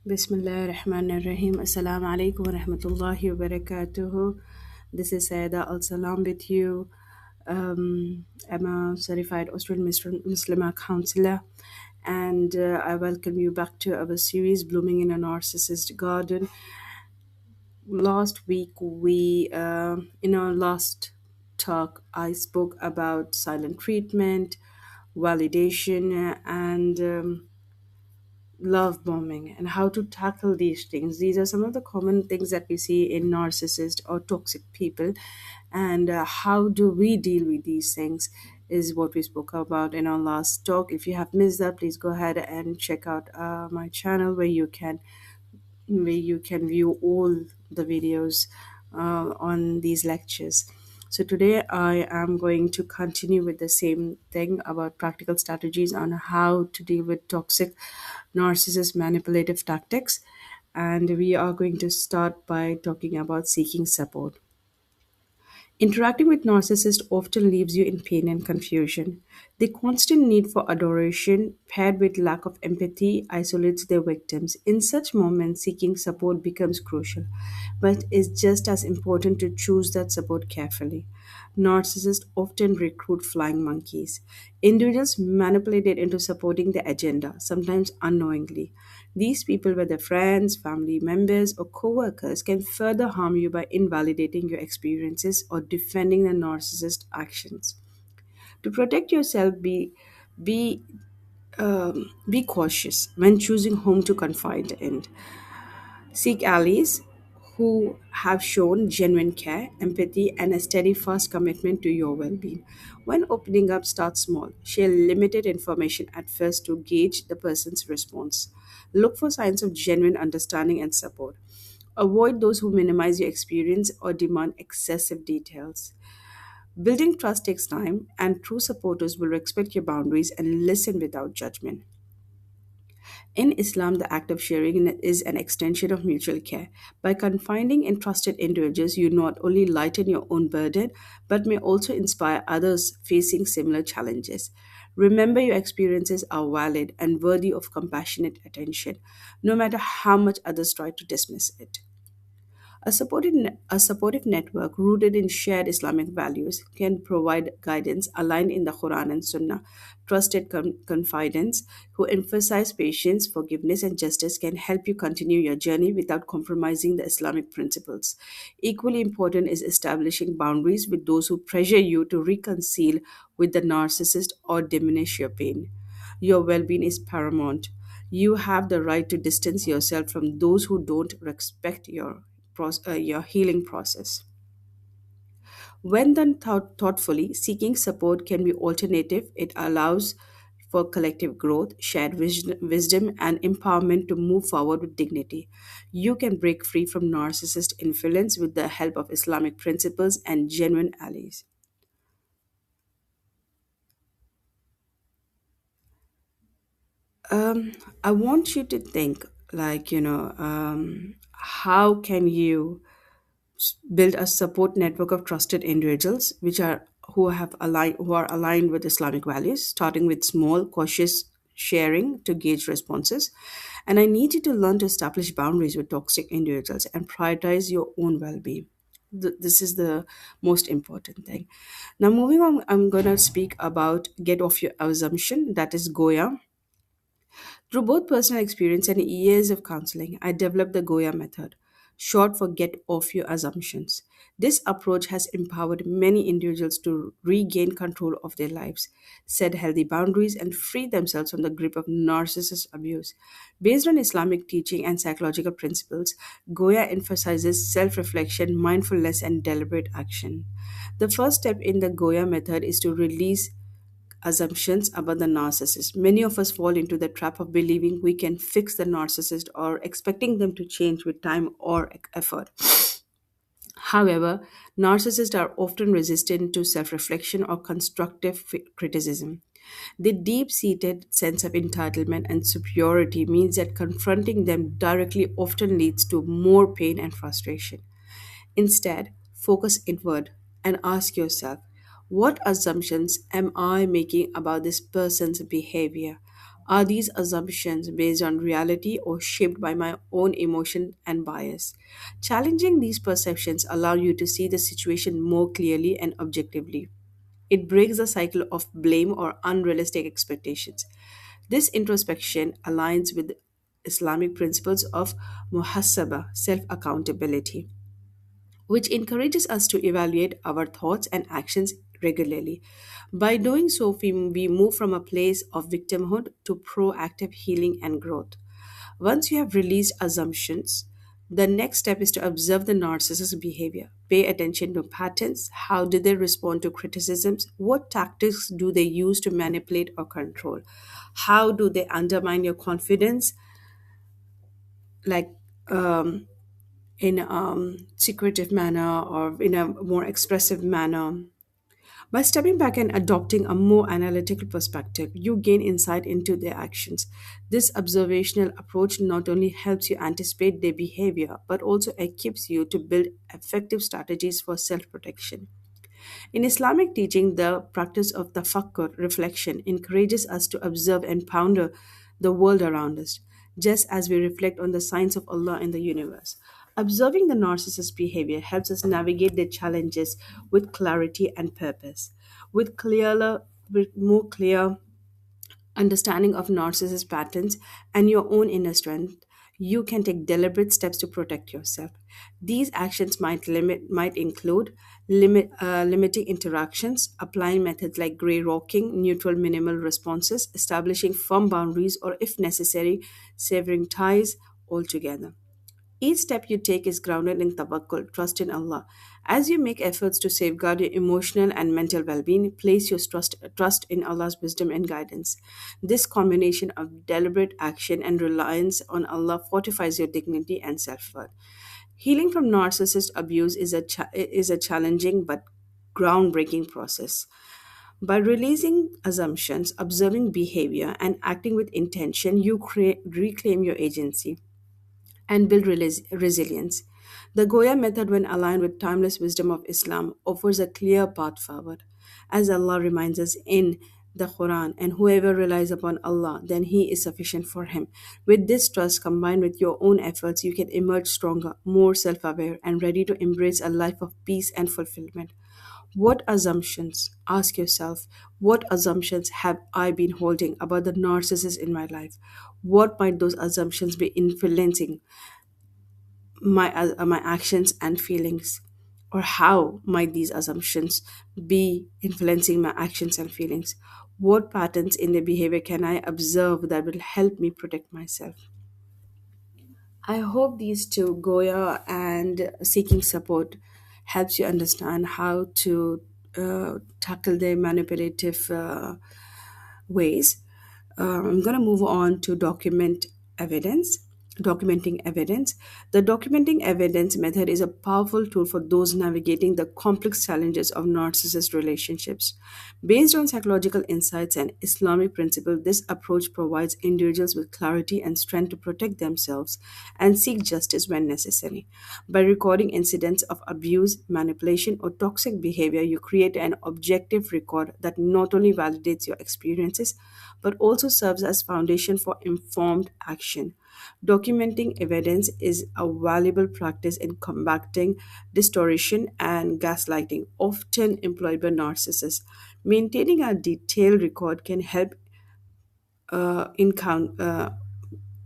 Bismillah ar-Rahman ar-Rahim. Assalamu alaikum wa rahmatullahi wa barakatuhu. This is Sayyida Al Salaam with you. I'm a certified Australian Muslimah counselor, and I welcome you back to our series Blooming in a Narcissist Garden. Last week, in our last talk, I spoke about silent treatment, validation, and love bombing and how to tackle these things. These are some of the common things that we see in narcissist or toxic people, and how do we deal with these things is what we spoke about in our last talk. If you have missed that, please go ahead and check out my channel where you can view all the videos on these lectures. So today I am going to continue with the same thing about practical strategies on how to deal with toxic narcissist manipulative tactics. And we are going to start by talking about seeking support. Interacting with narcissists often leaves you in pain and confusion. The constant need for adoration, paired with lack of empathy, isolates their victims. In such moments, seeking support becomes crucial, but it's just as important to choose that support carefully. Narcissists often recruit flying monkeys. Individuals manipulated into supporting their agenda, sometimes unknowingly. These people, whether friends, family members, or co workers, can further harm you by invalidating your experiences or defending the narcissist's actions. To protect yourself, be be cautious when choosing whom to confide in. Seek allies who have shown genuine care, empathy, and a steadfast commitment to your well being. When opening up, start small. Share limited information at first to gauge the person's response. Look for signs of genuine understanding and support. Avoid those who minimize your experience or demand excessive details. Building trust takes time, and true supporters will respect your boundaries and listen without judgment. In Islam, the act of sharing is an extension of mutual care. By confiding in trusted individuals, you not only lighten your own burden, but may also inspire others facing similar challenges. Remember, your experiences are valid and worthy of compassionate attention, no matter how much others try to dismiss it. A supportive network rooted in shared Islamic values can provide guidance aligned in the Quran and Sunnah. Trusted confidants who emphasize patience, forgiveness, and justice can help you continue your journey without compromising the Islamic principles. Equally important is establishing boundaries with those who pressure you to reconcile with the narcissist or diminish your pain. Your well being is paramount. You have the right to distance yourself from those who don't respect your healing process. When done thoughtfully, seeking support can be alternative. It allows for collective growth, shared wisdom, and empowerment to move forward with dignity. You can break free from narcissist influence with the help of Islamic principles and genuine allies. I want you to think like, how can you build a support network of trusted individuals who are aligned with Islamic values, starting with small, cautious sharing to gauge responses. And I need you to learn to establish boundaries with toxic individuals and prioritize your own well-being. This is the most important thing. Now, moving on, I'm going to speak about get off your assumption, that is Goya. Through both personal experience and years of counseling, I developed the GOYA method, short for Get Off Your Assumptions. This approach has empowered many individuals to regain control of their lives, set healthy boundaries, and free themselves from the grip of narcissist abuse. Based on Islamic teaching and psychological principles, GOYA emphasizes self reflection, mindfulness, and deliberate action. The first step in the GOYA method is to release assumptions about the narcissist. Many of us fall into the trap of believing we can fix the narcissist or expecting them to change with time or effort. However, narcissists are often resistant to self reflection or constructive criticism. The deep seated sense of entitlement and superiority means that confronting them directly often leads to more pain and frustration. Instead, focus inward and ask yourself, what assumptions am I making about this person's behavior? Are these assumptions based on reality or shaped by my own emotion and bias? Challenging these perceptions allow you to see the situation more clearly and objectively. It breaks the cycle of blame or unrealistic expectations. This introspection aligns with Islamic principles of muhasabah, self accountability, which encourages us to evaluate our thoughts and actions regularly. By doing so, we move from a place of victimhood to proactive healing and growth. Once you have released assumptions, the next step is to observe the narcissist's behavior. Pay attention to patterns. How do they respond to criticisms? What tactics do they use to manipulate or control? How do they undermine your confidence? Like, in a secretive manner or in a more expressive manner. By stepping back and adopting a more analytical perspective, you gain insight into their actions. This observational approach not only helps you anticipate their behavior, but also equips you to build effective strategies for self protection. In Islamic teaching, the practice of tafakkur, reflection, encourages us to observe and ponder the world around us, just as we reflect on the signs of Allah in the universe. Observing the narcissist's behavior helps us navigate their challenges with clarity and purpose. With more clear understanding of narcissist patterns and your own inner strength, you can take deliberate steps to protect yourself. These actions might include limiting interactions, applying methods like gray rocking, neutral minimal responses, establishing firm boundaries, or if necessary, severing ties altogether. Each step you take is grounded in tawakkul, trust in Allah. As you make efforts to safeguard your emotional and mental well being, place your trust in Allah's wisdom and guidance. This combination of deliberate action and reliance on Allah fortifies your dignity and self worth. Healing from narcissist abuse is a challenging but groundbreaking process. By releasing assumptions, observing behavior, and acting with intention, you reclaim your agency and build resilience. The Goya method, when aligned with timeless wisdom of Islam, offers a clear path forward. As Allah reminds us in the Quran, and whoever relies upon Allah, then He is sufficient for him. With this trust combined with your own efforts, you can emerge stronger, more self aware, and ready to embrace a life of peace and fulfillment. What assumptions, ask yourself, what assumptions have I been holding about the narcissist in my life? What might those assumptions be influencing my actions and feelings? Or how might these assumptions be influencing my actions and feelings? What patterns in their behavior can I observe that will help me protect myself? I hope these two, Goya and seeking support, helps you understand how to tackle their manipulative ways. I'm going to move on to evidence. Documenting evidence. The documenting evidence method is a powerful tool for those navigating the complex challenges of narcissist relationships. Based on psychological insights and Islamic principles, this approach provides individuals with clarity and strength to protect themselves and seek justice when necessary. By recording incidents of abuse, manipulation, or toxic behavior, you create an objective record that not only validates your experiences but also serves as foundation for informed action. Documenting evidence is a valuable practice in combating distortion and gaslighting, often employed by narcissists. Maintaining a detailed record can in count,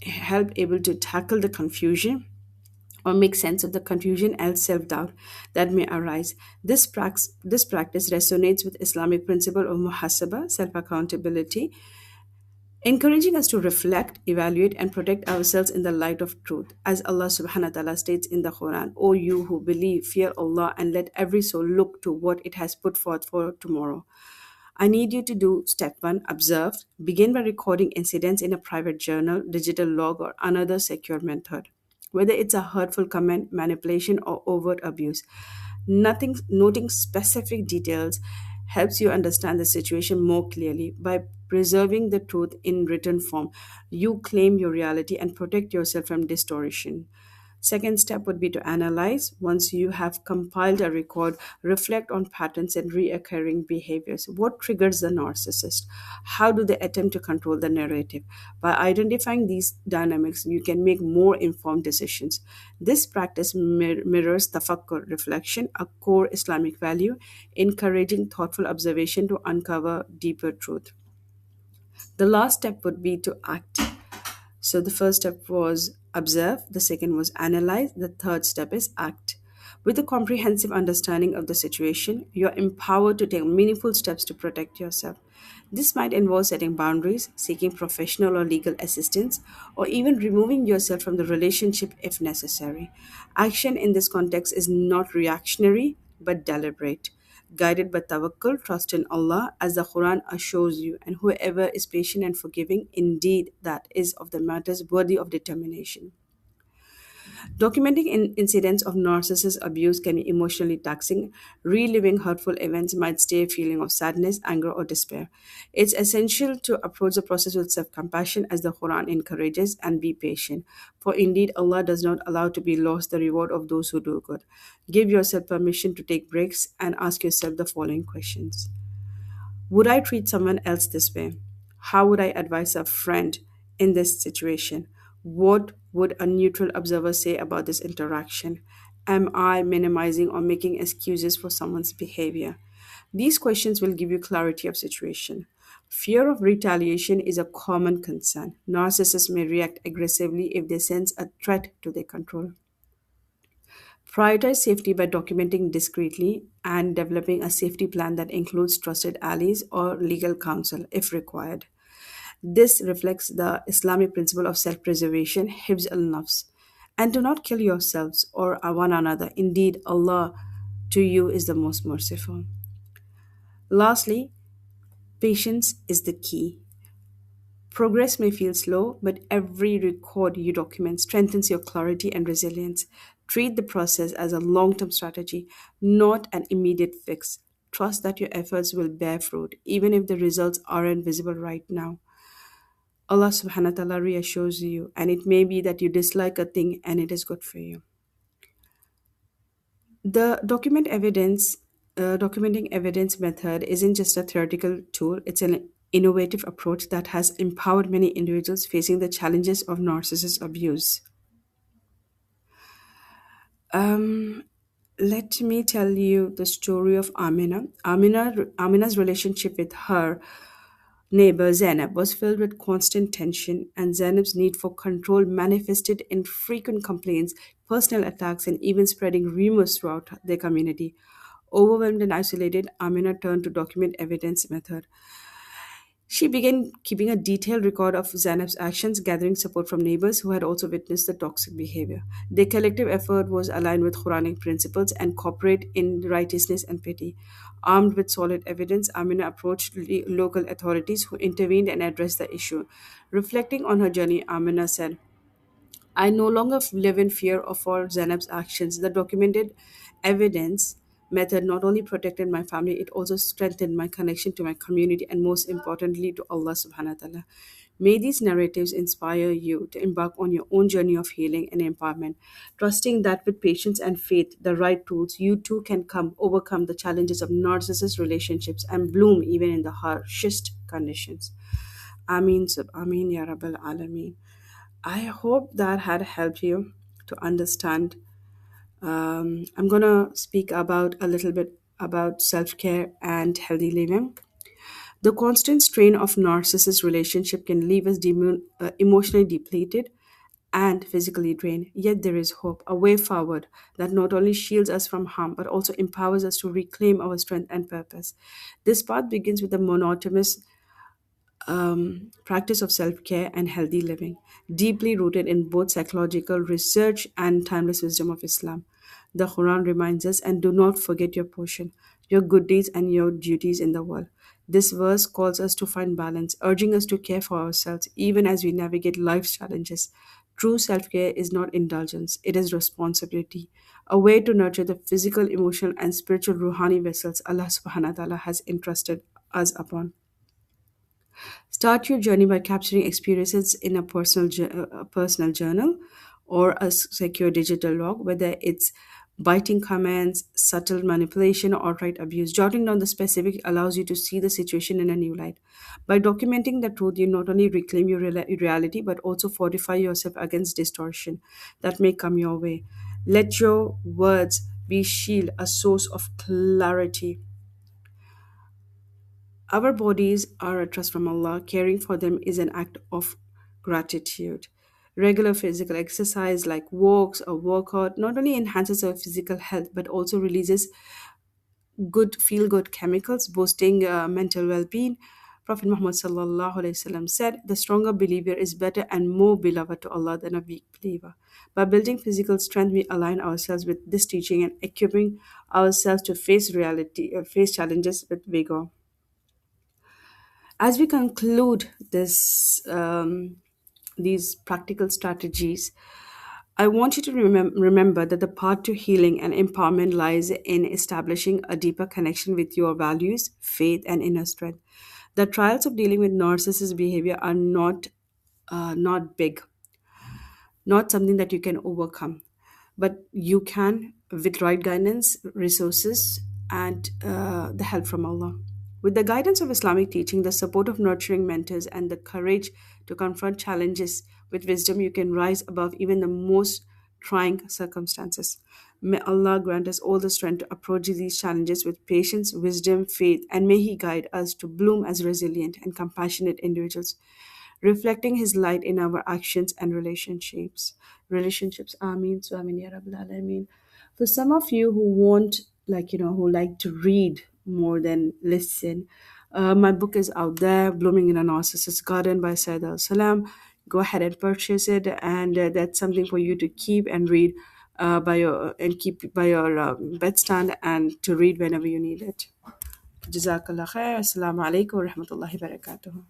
help able to tackle the confusion or make sense of the confusion and self-doubt that may arise. This practice resonates with Islamic principle of muhasabah, self-accountability, encouraging us to reflect, evaluate, and protect ourselves in the light of truth. As Allah subhanahu wa ta'ala states in the Quran, O you who believe, fear Allah and let every soul look to what it has put forth for tomorrow. I need you to do step one, observe. Begin by recording incidents in a private journal, digital log, or another secure method. Whether it's a hurtful comment, manipulation, or overt abuse, noting specific details helps you understand the situation more clearly. By preserving the truth in written form, you claim your reality and protect yourself from distortion. Second step would be to analyze. Once you have compiled a record, reflect on patterns and reoccurring behaviors. What triggers the narcissist? How do they attempt to control the narrative? By identifying these dynamics, you can make more informed decisions. This practice mirrors tafakkur, reflection, a core Islamic value, encouraging thoughtful observation to uncover deeper truth. The last step would be to act. So the first step was observe, the second was analyze, the third step is act. With a comprehensive understanding of the situation, you're empowered to take meaningful steps to protect yourself. This might involve setting boundaries, seeking professional or legal assistance, or even removing yourself from the relationship if necessary. Action in this context is not reactionary but deliberate, guided by tawakkul, trust in Allah, as the Quran assures you, and whoever is patient and forgiving, indeed that is of the matters worthy of determination. Documenting incidents of narcissist abuse can be emotionally taxing. Reliving hurtful events might stir a feeling of sadness, anger, or despair. It's essential to approach the process with self compassion, as the Quran encourages, and be patient. For indeed, Allah does not allow to be lost the reward of those who do good. Give yourself permission to take breaks and ask yourself the following questions: would I treat someone else this way? How would I advise a friend in this situation? What would a neutral observer say about this interaction? Am I minimizing or making excuses for someone's behavior? These questions will give you clarity of situation. Fear of retaliation is a common concern. Narcissists may react aggressively if they sense a threat to their control. Prioritize safety by documenting discreetly and developing a safety plan that includes trusted allies or legal counsel if required. This reflects the Islamic principle of self preservation, hifz al nafs. And do not kill yourselves or one another. Indeed, Allah to you is the most merciful. Lastly, patience is the key. Progress may feel slow, but every record you document strengthens your clarity and resilience. Treat the process as a long term strategy, not an immediate fix. Trust that your efforts will bear fruit, even if the results aren't visible right now. Allah subhanahu wa ta'ala reassures you, and it may be that you dislike a thing and it is good for you. The documenting evidence method isn't just a theoretical tool, it's an innovative approach that has empowered many individuals facing the challenges of narcissist abuse. Um, Let me tell you the story of Amina. Amina's relationship with her neighbor Zainab was filled with constant tension, and Zainab's need for control manifested in frequent complaints, personal attacks, and even spreading rumors throughout their community. Overwhelmed and isolated, Amina turned to document evidence method. She began keeping a detailed record of Zainab's actions, gathering support from neighbors who had also witnessed the toxic behavior. Their collective effort was aligned with Quranic principles and cooperate in righteousness and pity. Armed with solid evidence, Amina approached local authorities who intervened and addressed the issue. Reflecting on her journey, Amina said, I no longer live in fear of for Zainab's actions. The documented evidence method not only protected my family, it also strengthened my connection to my community and most importantly to Allah subhanahu wa ta'ala. May these narratives inspire you to embark on your own journey of healing and empowerment, trusting that with patience and faith, the right tools, you too can overcome the challenges of narcissist relationships and bloom even in the harshest conditions. Ameen sub Ameen Ya Rabbal Alameen. I hope that had helped you to understand. I'm gonna speak about a little bit about self-care and healthy living. The constant strain of narcissist relationship can leave us emotionally depleted and physically drained. Yet there is hope, a way forward that not only shields us from harm but also empowers us to reclaim our strength and purpose. This path begins with a monotonous practice of self care and healthy living, deeply rooted in both psychological research and timeless wisdom of Islam. The Quran reminds us, and do not forget your portion, your good deeds, and your duties in the world. This verse calls us to find balance, urging us to care for ourselves even as we navigate life's challenges. True self care is not indulgence, it is responsibility, a way to nurture the physical, emotional, and spiritual Ruhani vessels Allah subhanahu wa ta'ala has entrusted us upon. Start your journey by capturing experiences in a personal journal or a secure digital log, whether it's biting comments, subtle manipulation, or outright abuse. Jotting down the specific allows you to see the situation in a new light. By documenting the truth, you not only reclaim your reality but also fortify yourself against distortion that may come your way. Let your words be shield, a source of clarity. Our bodies are a trust from Allah. Caring for them is an act of gratitude. Regular physical exercise like walks or workout not only enhances our physical health but also releases good feel good chemicals, boosting mental well being. Prophet Muhammad sallallahu alaihi wasallam said, "The stronger believer is better and more beloved to Allah than a weak believer." By building physical strength, we align ourselves with this teaching and equipping ourselves to face challenges with vigor. As we conclude these practical strategies, I want you to remember that the path to healing and empowerment lies in establishing a deeper connection with your values, faith, and inner strength. The trials of dealing with narcissist behavior are not big, not something that you can overcome, but you can with right guidance, resources, and the help from Allah. With the guidance of Islamic teaching, the support of nurturing mentors, and the courage to confront challenges with wisdom, you can rise above even the most trying circumstances. May Allah grant us all the strength to approach these challenges with patience, wisdom, faith, and may He guide us to bloom as resilient and compassionate individuals, reflecting His light in our actions and relationships. Ameen. So Ameen Ya Rabbil Alameen. For some of you who want, who like to read more than listen, my book is out there, Blooming in a Narcissist Garden by Sayyida Al Salaam. Go ahead and purchase it, and that's something for you to keep and read keep by your bedstand and to read whenever you need it. Jazakallah khair. Assalamu alaikum wa rahmatullahi wa barakatuh.